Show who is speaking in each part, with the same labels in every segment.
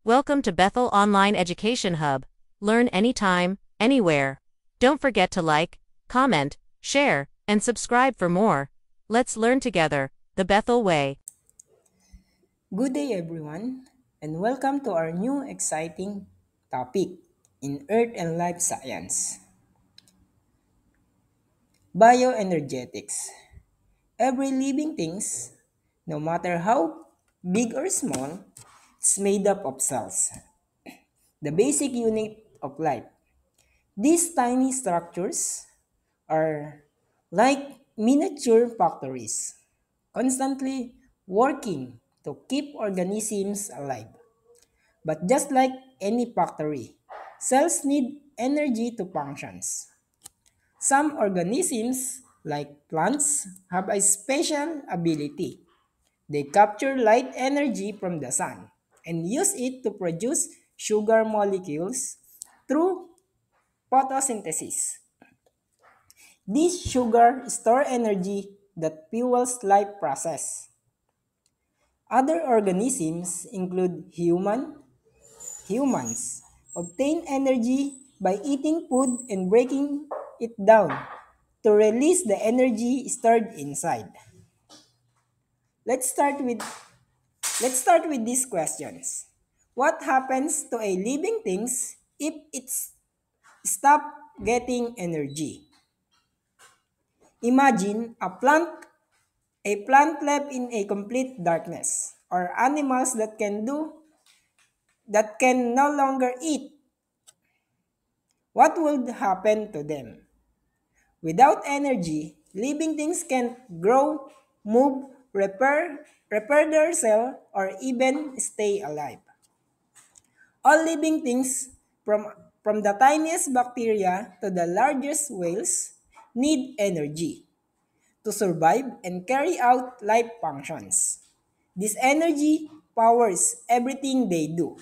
Speaker 1: Welcome to Bethel Online Education Hub. Learn anytime, anywhere. Don't forget to like, comment, share, and subscribe for more. Let's learn together, the Bethel way.
Speaker 2: Good day, everyone, and welcome to our new exciting topic in Earth and Life Science bioenergetics. Every living things, no matter how big or small, is made up of cells, the basic unit of life. These tiny structures are like miniature factories, constantly working to keep organisms alive. But just like any factory, cells need energy to function. Some organisms, like plants, have a special ability. They capture light energy from the sun and use it to produce sugar molecules through photosynthesis. This sugar store energy that fuels life process. Other organisms include humans obtain energy by eating food and breaking it down to release the energy stored inside. Let's start with let's start with these questions. What happens to a living things if it's stop getting energy? Imagine a plant left in a complete darkness, or animals that can no longer eat. What would happen to them? Without energy, living things can't grow, move, repair their cell, or even stay alive. All living things, from the tiniest bacteria to the largest whales, need energy to survive and carry out life functions. This energy powers everything they do,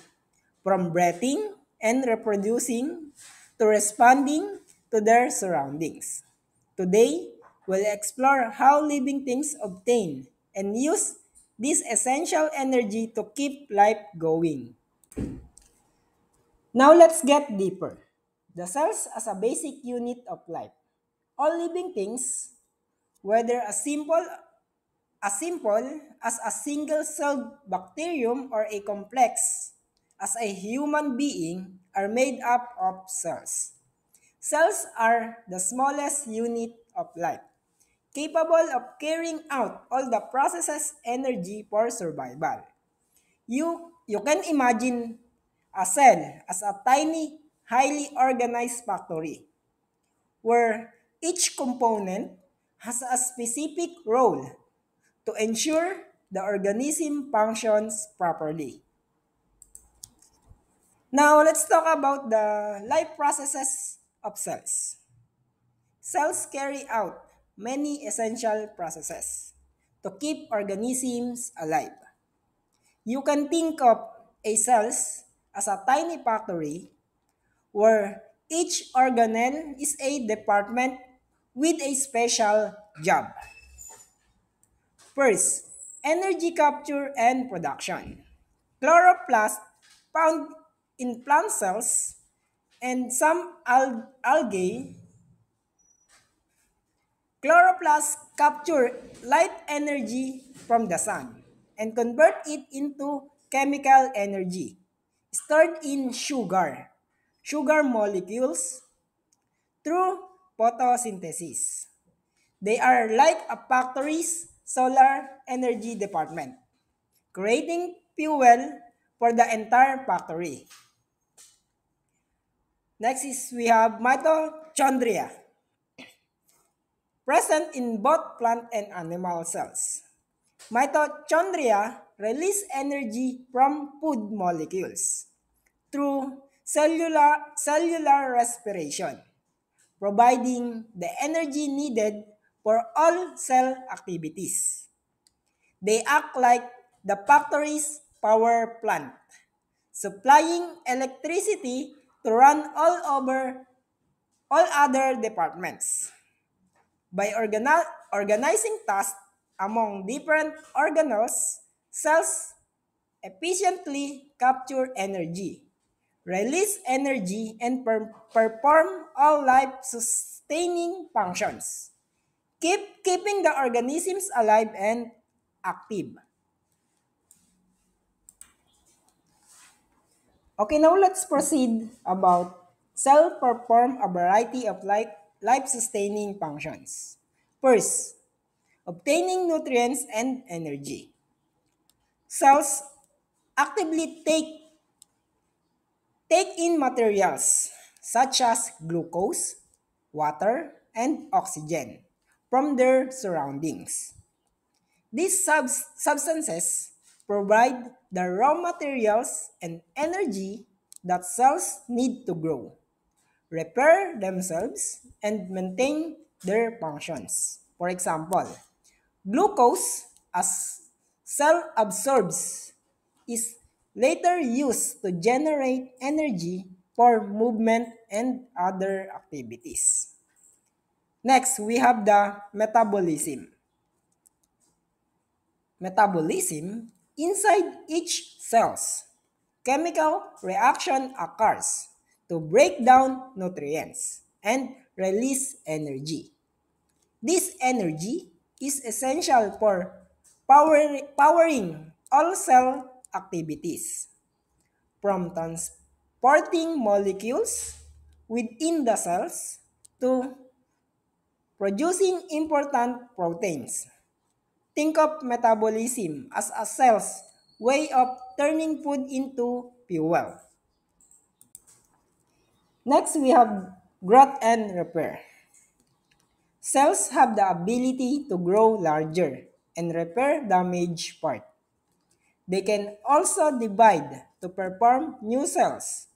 Speaker 2: from breathing and reproducing to responding to their surroundings. Today, we'll explore how living things obtain and use this essential energy to keep life going. Now let's get deeper. The cells as a basic unit of life. All living things, whether as simple as a single-celled bacterium or a complex as a human being, are made up of cells. Cells are the smallest unit of life, capable of carrying out all the processes energy for survival. You can imagine a cell as a tiny, highly organized factory where each component has a specific role to ensure the organism functions properly. Now, let's talk about the life processes of cells. Cells carry out many essential processes to keep organisms alive. You can think of a cells as a tiny factory where each organelle is a department with a special job. First, energy capture and production. Chloroplast found in plant cells and some algae. Chloroplasts capture light energy from the sun and convert it into chemical energy stored in sugar molecules through photosynthesis. They are like a factory's solar energy department, creating fuel for the entire factory. Next is we have mitochondria, present in both plant and animal cells. Mitochondria release energy from food molecules through cellular respiration, providing the energy needed for all cell activities. They act like the factory's power plant, supplying electricity to run all over all other departments. By organizing tasks among different organelles, cells efficiently capture energy, release energy, and perform all life-sustaining functions, keeping the organisms alive and active. Okay, now let's proceed about cell perform a variety of life-sustaining functions. First, obtaining nutrients and energy. Cells actively take in materials such as glucose, water, and oxygen from their surroundings. These substances provide the raw materials and energy that cells need to grow, repair themselves, and maintain their functions. For example, glucose, as cell absorbs, is later used to generate energy for movement and other activities. Next, we have the metabolism. Metabolism inside each cells. Chemical reaction occurs to break down nutrients and release energy. This energy is essential for powering all cell activities, from transporting molecules within the cells to producing important proteins. Think of metabolism as a cell's way of turning food into fuel. Next, we have growth and repair. Cells have the ability to grow larger and repair damaged parts. They can also divide to perform new cells,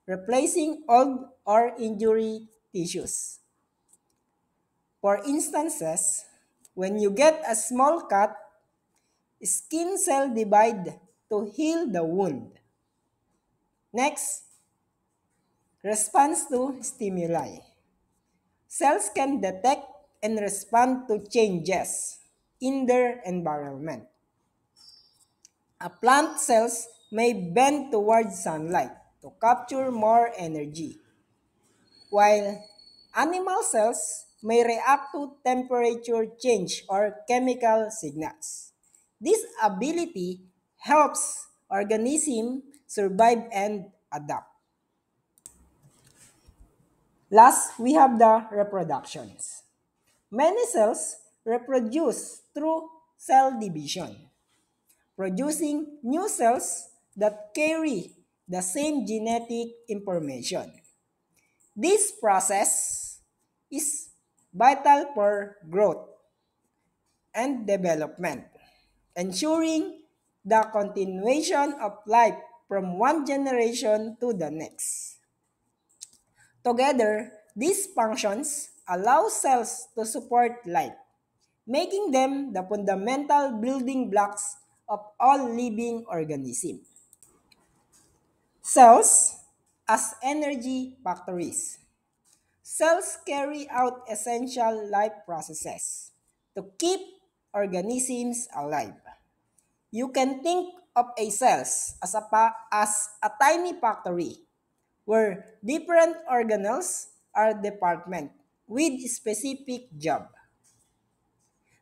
Speaker 2: replacing old or injury tissues. For instances, when you get a small cut, skin cell divide to heal the wound. Next, response to stimuli. Cells can detect and respond to changes in their environment. A plant cells may bend towards sunlight to capture more energy, while animal cells may react to temperature change or chemical signals. This ability helps organisms survive and adapt. Last, we have the reproductions. Many cells reproduce through cell division, producing new cells that carry the same genetic information. This process is vital for growth and development, ensuring the continuation of life from one generation to the next. Together, these functions allow cells to support life, making them the fundamental building blocks of all living organisms. Cells as energy factories. Cells carry out essential life processes to keep organisms alive. You can think of a cells as a tiny factory where different organelles are departments with specific job.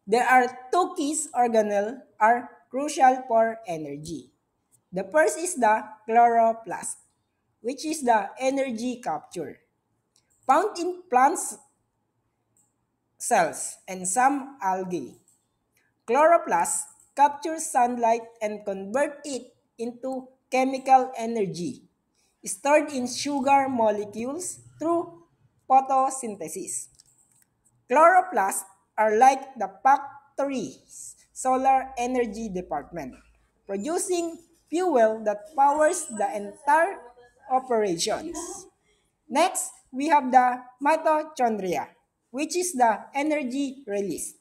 Speaker 2: There are two keys organelles are crucial for energy. The first is the chloroplast, which is the energy capture. Found in plants cells and some algae. Chloroplast captures sunlight and convert it into chemical energy stored in sugar molecules through photosynthesis. Chloroplasts are like the factory's solar energy department, producing fuel that powers the entire operations. Next, we have the mitochondria, which is the energy release,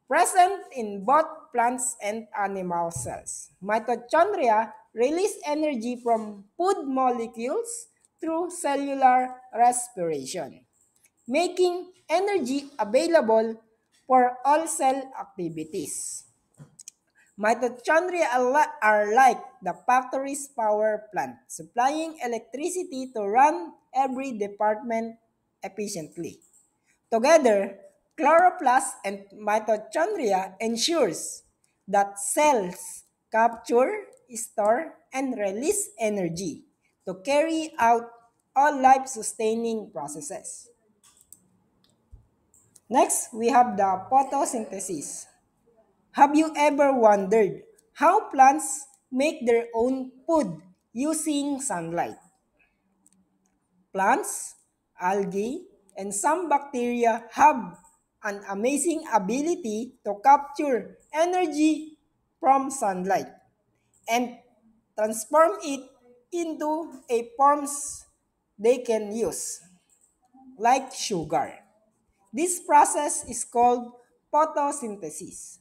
Speaker 2: present in both plants and animal cells. Mitochondria release energy from food molecules through cellular respiration, making energy available for all cell activities. Mitochondria are like the factory's power plant, supplying electricity to run every department efficiently. Together, chloroplast and mitochondria ensures that cells capture, store, and release energy to carry out all life-sustaining processes. Next, we have the photosynthesis. Have you ever wondered how plants make their own food using sunlight? Plants, algae, and some bacteria have an amazing ability to capture energy from sunlight and transform it into a forms they can use, like sugar. This process is called photosynthesis.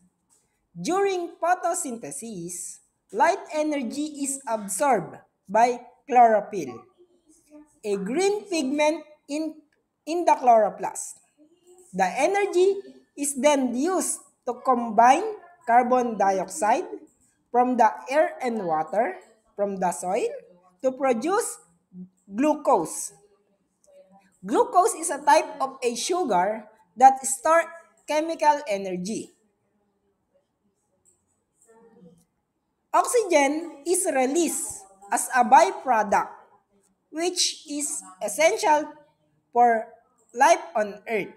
Speaker 2: During photosynthesis, light energy is absorbed by chlorophyll, a green pigment in the chloroplast. The energy is then used to combine carbon dioxide from the air and water from the soil to produce glucose. Glucose is a type of a sugar that stores chemical energy. Oxygen is released as a byproduct, which is essential for life on Earth.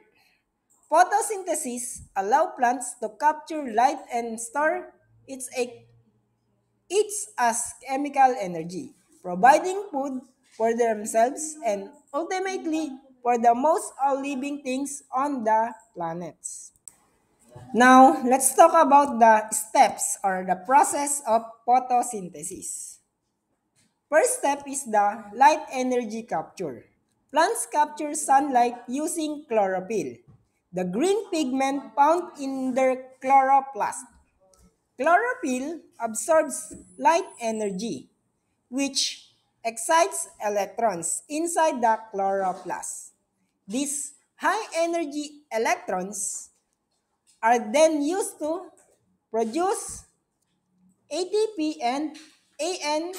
Speaker 2: Photosynthesis allows plants to capture light and store it as chemical energy, providing food for themselves and ultimately for the most all living things on the planets. Now, let's talk about the steps or the process of photosynthesis. First step is the light energy capture. Plants capture sunlight using chlorophyll, the green pigment found in their chloroplast. Chlorophyll absorbs light energy, which excites electrons inside the chloroplast. These high energy electrons are then used to produce ATP and AN,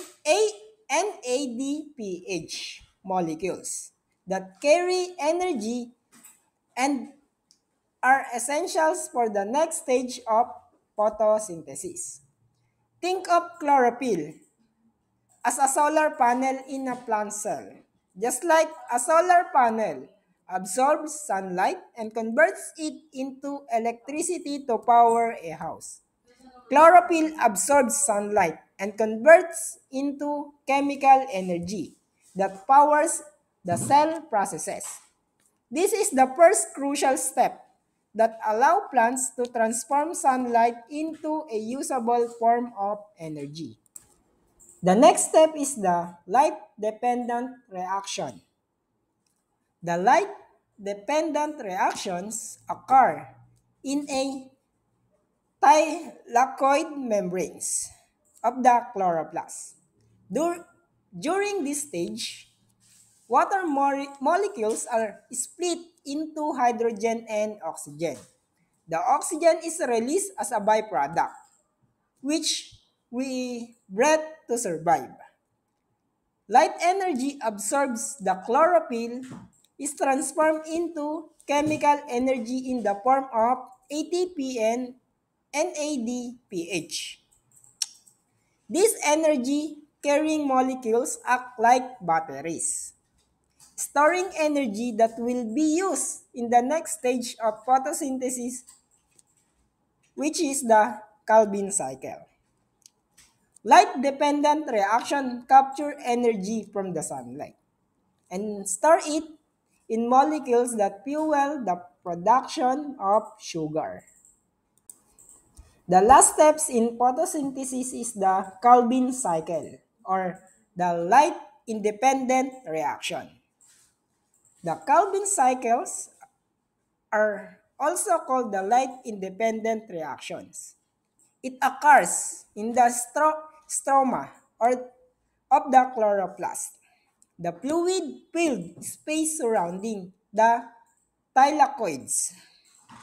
Speaker 2: NADPH molecules that carry energy and are essentials for the next stage of photosynthesis. Think of chlorophyll as a solar panel in a plant cell. Just like a solar panel absorbs sunlight and converts it into electricity to power a house. Chlorophyll absorbs sunlight and converts into chemical energy that powers the cell processes. This is the first crucial step that allows plants to transform sunlight into a usable form of energy. The next step is the light-dependent reaction. The light-dependent reactions occur in a thylakoid membranes of the chloroplast. During this stage, water molecules are split into hydrogen and oxygen. The oxygen is released as a byproduct, which we breathe to survive. Light energy absorbs the chlorophyll, is transformed into chemical energy in the form of ATP and NADPH. These energy-carrying molecules act like batteries, storing energy that will be used in the next stage of photosynthesis, which is the Calvin cycle. Light-dependent reaction capture energy from the sunlight and store it in molecules that fuel the production of sugar. The last steps in photosynthesis is the Calvin cycle or the light independent reaction. The Calvin cycles are also called the light independent reactions. It occurs in the stroma or of the chloroplast, the fluid-filled space surrounding the thylakoids.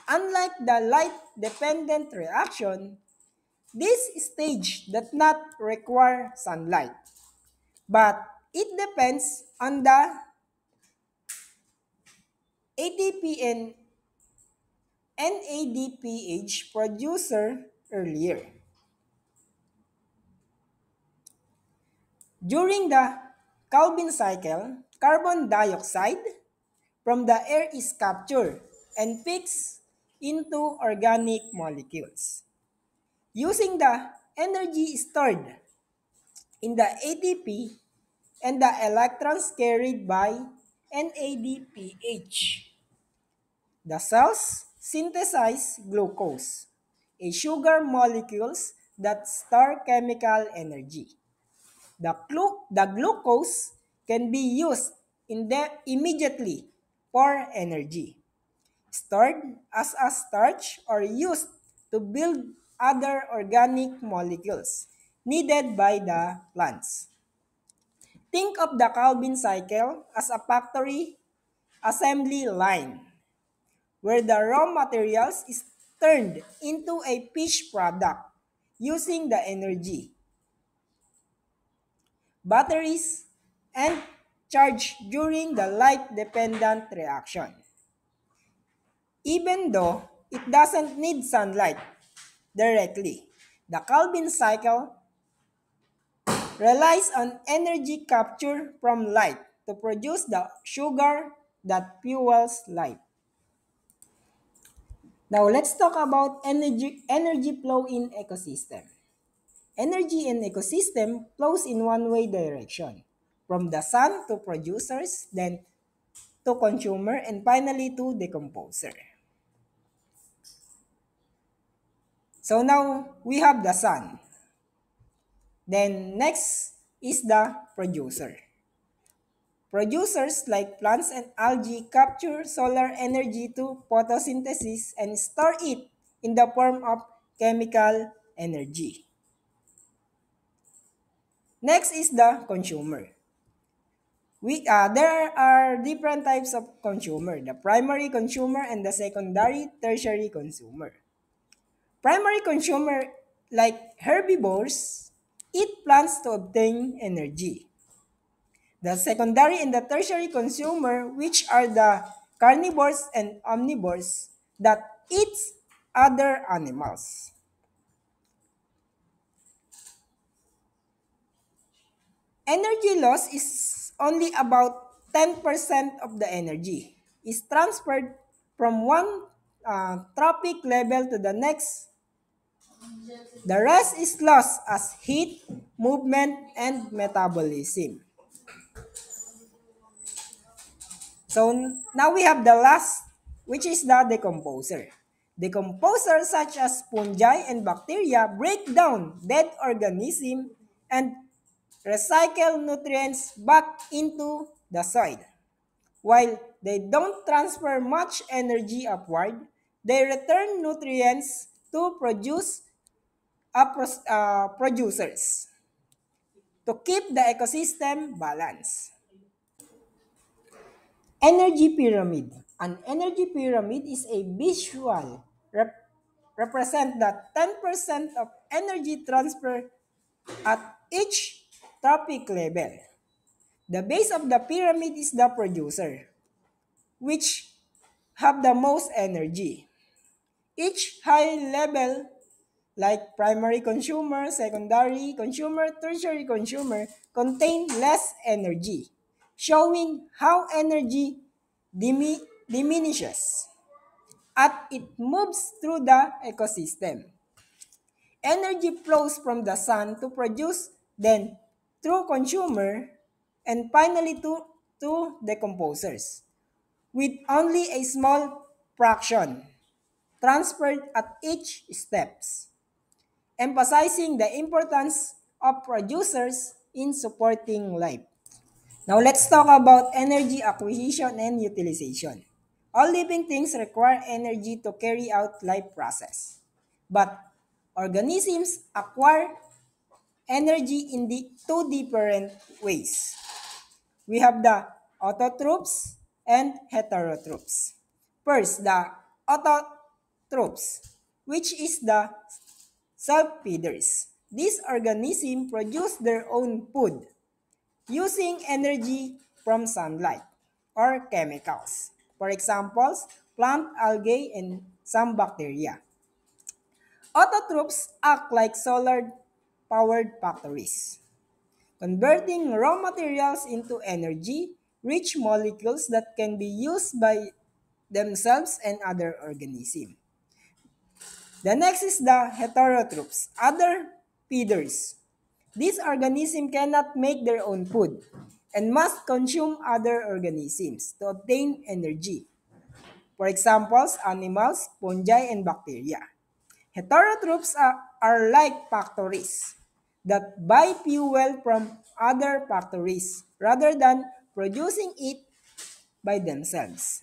Speaker 2: Unlike the light-dependent reaction, This stage does not require sunlight, but it depends on the ATP and NADPH producer earlier. During the Calvin cycle, carbon dioxide from the air is captured and fixed into organic molecules. Using the energy stored in the ATP and the electrons carried by NADPH, the cells synthesize glucose, a sugar molecules that store chemical energy. The glucose can be used immediately for energy, stored as a starch, or used to build other organic molecules needed by the plants. Think of the Calvin cycle as a factory assembly line where the raw materials is turned into a finished product using the energy, batteries, and charge during the light-dependent reaction. Even though it doesn't need sunlight directly, the Calvin cycle relies on energy capture from light to produce the sugar that fuels life. Now let's talk about energy flow in ecosystem. Energy in ecosystem flows in one-way direction, from the sun to producers, then to consumer, and finally to decomposer. So now we have the sun. Then next is the producer. Producers like plants and algae capture solar energy to photosynthesis and store it in the form of chemical energy. Next is the consumer. There are different types of consumer, the primary consumer and the secondary, tertiary consumer. Primary consumer, like herbivores, eat plants to obtain energy. The secondary and the tertiary consumer, which are the carnivores and omnivores that eats other animals. Energy loss is only about 10% of the energy is transferred from one tropic level to the next. The rest is lost as heat, movement, and metabolism. So now we have the last, which is the decomposer. Decomposers such as fungi and bacteria break down dead organisms and recycle nutrients back into the soil. While they don't transfer much energy upward, they return nutrients to producers to keep the ecosystem balanced. Energy pyramid. An energy pyramid is a visual represent that 10% of energy transfer at each topic level. The base of the pyramid is the producer, which have the most energy. Each high level, like primary consumer, secondary consumer, tertiary consumer, contain less energy, showing how energy diminishes as it moves through the ecosystem. Energy flows from the sun to produce, then through consumer, and finally to decomposers, with only a small fraction transferred at each steps, emphasizing the importance of producers in supporting life. Now let's talk about energy acquisition and utilization. All living things require energy to carry out life process. But organisms acquire energy in the two different ways. We have the autotrophs and heterotrophs. First, the autotrophs, which is the self-feeders. These organisms produce their own food using energy from sunlight or chemicals. For example, plant algae and some bacteria. Autotrophs act like solar-powered factories, converting raw materials into energy-rich molecules that can be used by themselves and other organisms. The next is the heterotrophs, other feeders. These organisms cannot make their own food and must consume other organisms to obtain energy. For example, animals, fungi, and bacteria. Heterotrophs are like factories that buy fuel from other factories rather than producing it by themselves.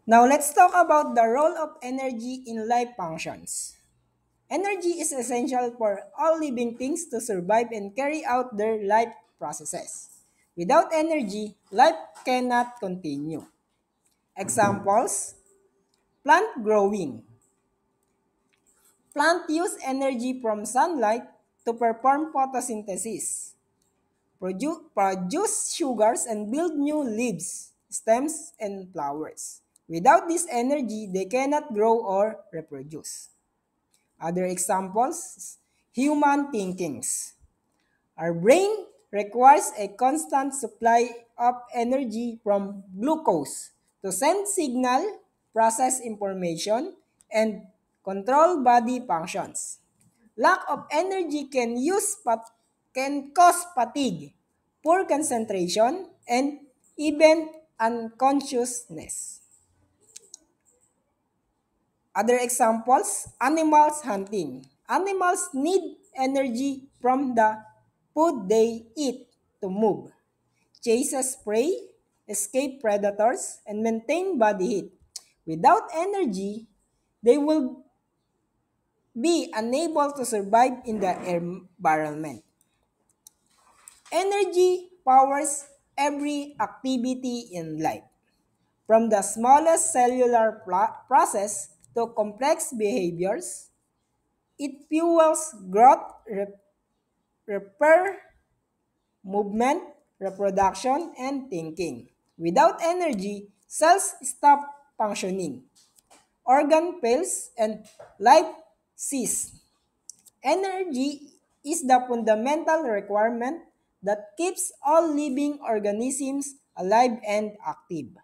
Speaker 2: Now let's talk about the role of energy in life functions. Energy is essential for all living things to survive and carry out their life processes. Without energy, life cannot continue. Examples: plant growing. Plants use energy from sunlight to perform photosynthesis, produce sugars, and build new leaves, stems, and flowers. Without this energy, they cannot grow or reproduce. Other examples: human thinkings. Our brain requires a constant supply of energy from glucose to send signal, process information, and control body functions. Lack of energy can cause fatigue, poor concentration, and even unconsciousness. Other examples, animals hunting. Animals need energy from the food they eat to move, chase prey, escape predators, and maintain body heat. Without energy, they will be unable to survive in the environment. Energy powers every activity in life, from the smallest cellular process to complex behaviors. It fuels growth, repair, movement, reproduction, and thinking. Without energy, cells stop functioning, organ fails, and life ceases. Energy is the fundamental requirement that keeps all living organisms alive and active.